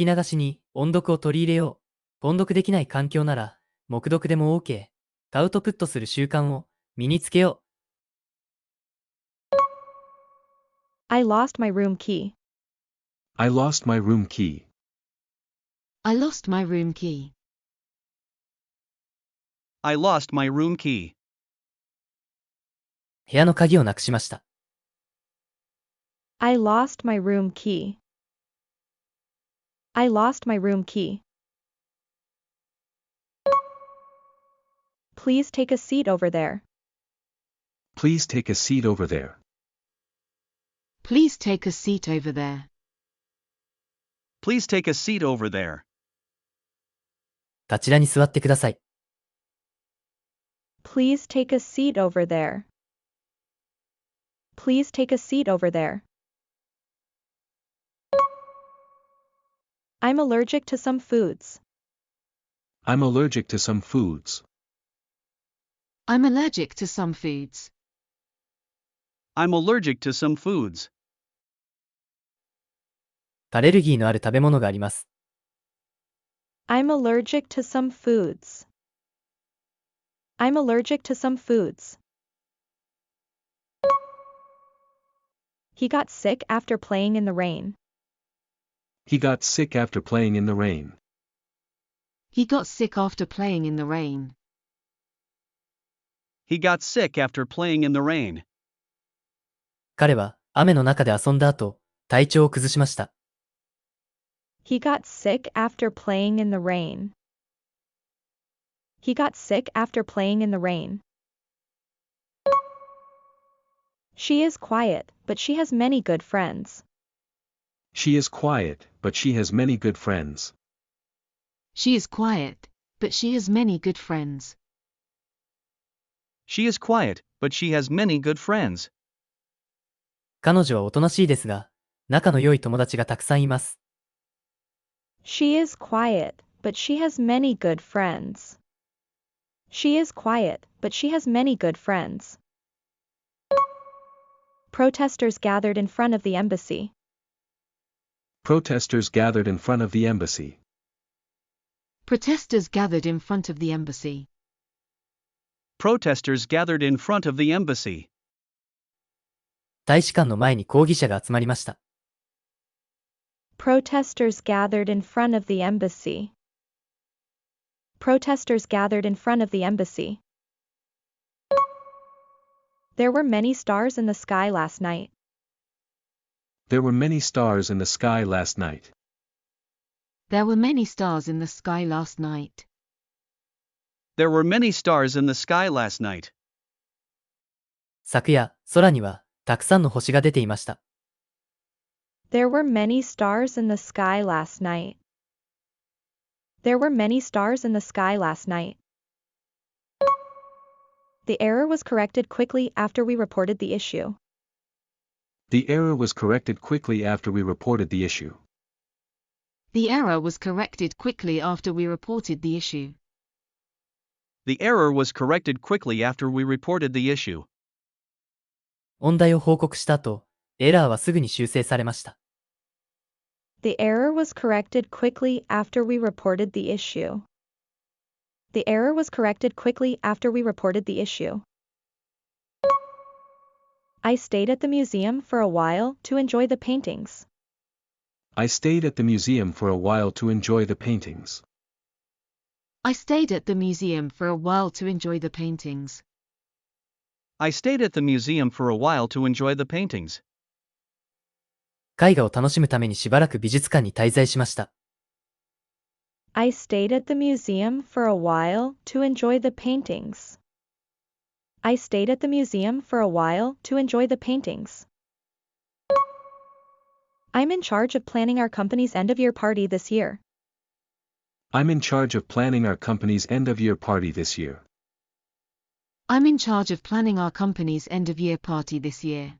き流しに音読を取り入れよう。音読できない環境なら、黙読でも OK。アウトプットする習慣を身につけよう。I lost my room key. I lost my room key. I lost my room key. I lost my room key. 部屋の鍵をなくしました。I lost my room key. I lost my room key. Please take a seat over there. Please take a seat over there. Please take a seat over there. Please take a seat over there. あちらに座ってください。Please take a seat over there. Please take a seat over there. I'm allergic to some foods. I'm allergic to some foods. I'm allergic to some foods. I'm allergic to some foods. アレルギーのある食べ物があります。I'm allergic to some foods. I'm allergic to some foods. He got sick after playing in the rain. He got sick after playing in the rain. He got sick after playing in the rain. He got sick after playing in the rain. 彼は雨の中で遊んだ後、体調を崩しました。He got sick after playing in the rain. He got sick after playing in the rain. She is quiet, but she has many good friends. She is quiet, but she has many good friends. She is quiet, but she has many good friends. She is quiet, but she has many good friends. 彼女はおとなしいですが、仲の良い友達がたくさんいます。She is quiet, but she has many good friends. She is quiet, but she has many good friends. Protesters gathered in front of the embassy. Protesters gathered in front of the embassy. Protesters gathered in front of the embassy. Protesters gathered in front of the embassy. 大使館の前に抗議者が集まりました。Protesters gathered in front of the embassy. Protesters gathered in front of the embassy. There were many stars in the sky last night. There were many stars in the sky last night. There were many stars in the sky last night. There were many stars in the sky last night. 昨夜、空にはたくさんの星が出ていました。There were many stars in the sky last night. There were many stars in the sky last night. The error was corrected quickly after we reported the issue. The error was corrected quickly after we reported the issue. The error was corrected quickly after we reported the issue. The error was corrected quickly after we reported the issue. 問題を報告した後、エラーはすぐに修正されました。The error was corrected quickly after we reported the issue. The error was corrected quickly after we reported the issue. I stayed at the museum for a while to enjoy the paintings. I stayed at the museum for a while to enjoy the paintings. I stayed at the museum for a while to enjoy the paintings. I stayed at the museum for a while to enjoy the paintings. 絵画を楽しむためにしばらく美術館に滞在しました。I stayed at the museum for a while to enjoy the paintings. I stayed at the museum for a while to enjoy the paintings. I'm in charge of planning our company's end-of-year party this year. I'm in charge of planning our company's end-of-year party this year. I'm in charge of planning our company's end-of-year party this year.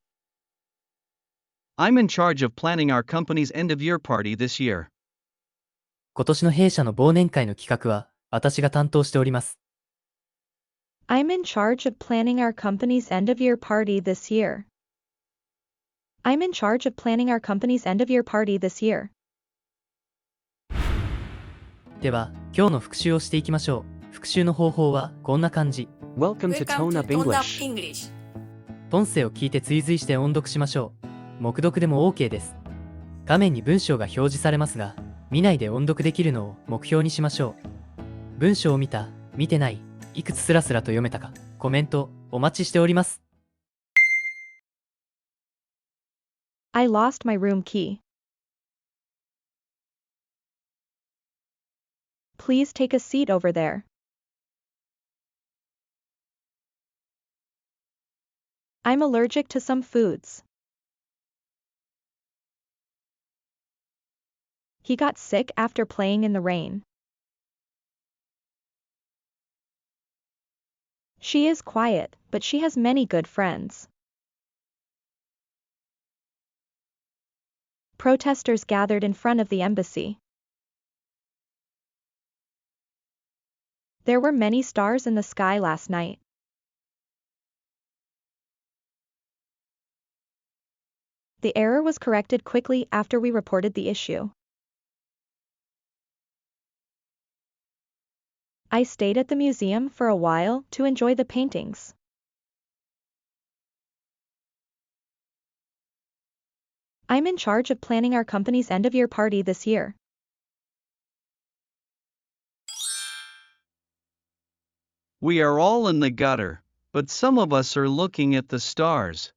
I'm in charge of planning our company's end-of-year party this year. 今年の弊社の忘年会の企画は、私が担当しております。I'm in charge of planning our company's end-of-year party this year. I'm in charge of planning our company's end-of-year party this year. では、今日の復習をしていきましょう。復習の方法はこんな感じ。Welcome to Tone Up English. English. 音声を聞いて追随して音読しましょう。黙読でも OK です。画面に文章が表示されますが、見ないで音読できるのを目標にしましょう。文章を見た、見てない、いくつスラスラと読めたか、コメントお待ちしております。I lost my room key. Please take a seat over there. I'm allergic to some foods. He got sick after playing in the rain. She is quiet, but she has many good friends. Protesters gathered in front of the embassy. There were many stars in the sky last night. The error was corrected quickly after we reported the issue. I stayed at the museum for a while to enjoy the paintings. I'm in charge of planning our company's end-of-year party this year. We are all in the gutter, but some of us are looking at the stars.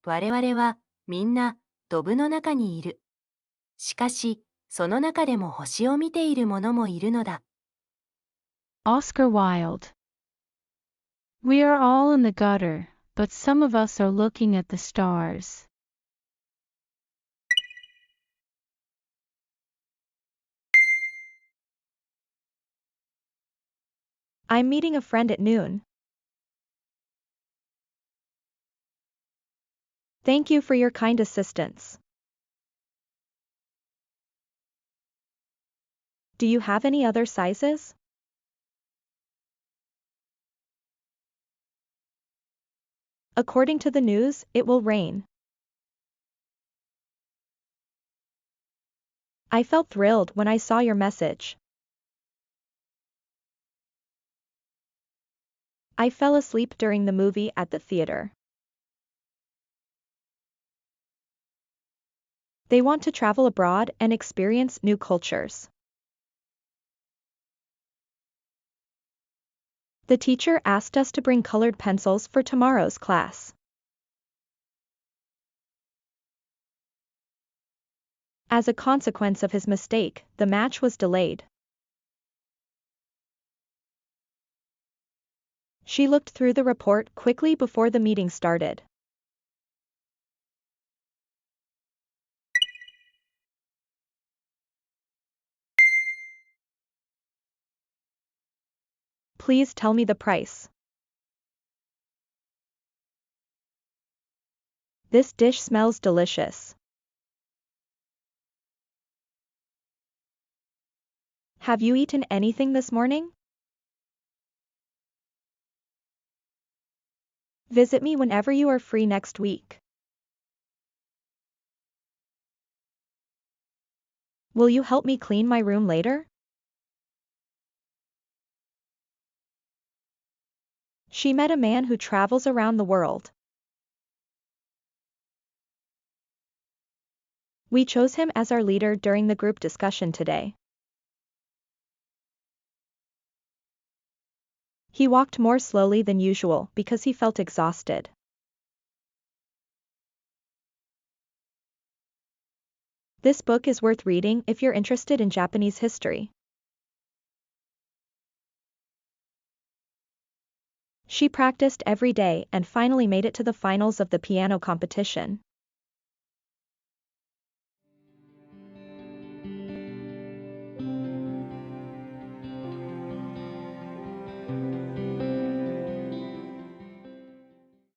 我々はみんなドブの中にいる。しかし、その中でも星を見ている者もいるのだ。Oscar Wilde. We are all in the gutter, but some of us are looking at the stars. I'm meeting a friend at noon. Thank you for your kind assistance. Do you have any other sizes? According to the news, it will rain. I felt thrilled when I saw your message. I fell asleep during the movie at the theater. They want to travel abroad and experience new cultures. The teacher asked us to bring colored pencils for tomorrow's class. As a consequence of his mistake, the match was delayed. She looked through the report quickly before the meeting started. Please tell me the price. This dish smells delicious. Have you eaten anything this morning? Visit me whenever you are free next week. Will you help me clean my room later? She met a man who travels around the world. We chose him as our leader during the group discussion today. He walked more slowly than usual because he felt exhausted. This book is worth reading if you're interested in Japanese history. She practiced every day and finally made it to the finals of the piano competition.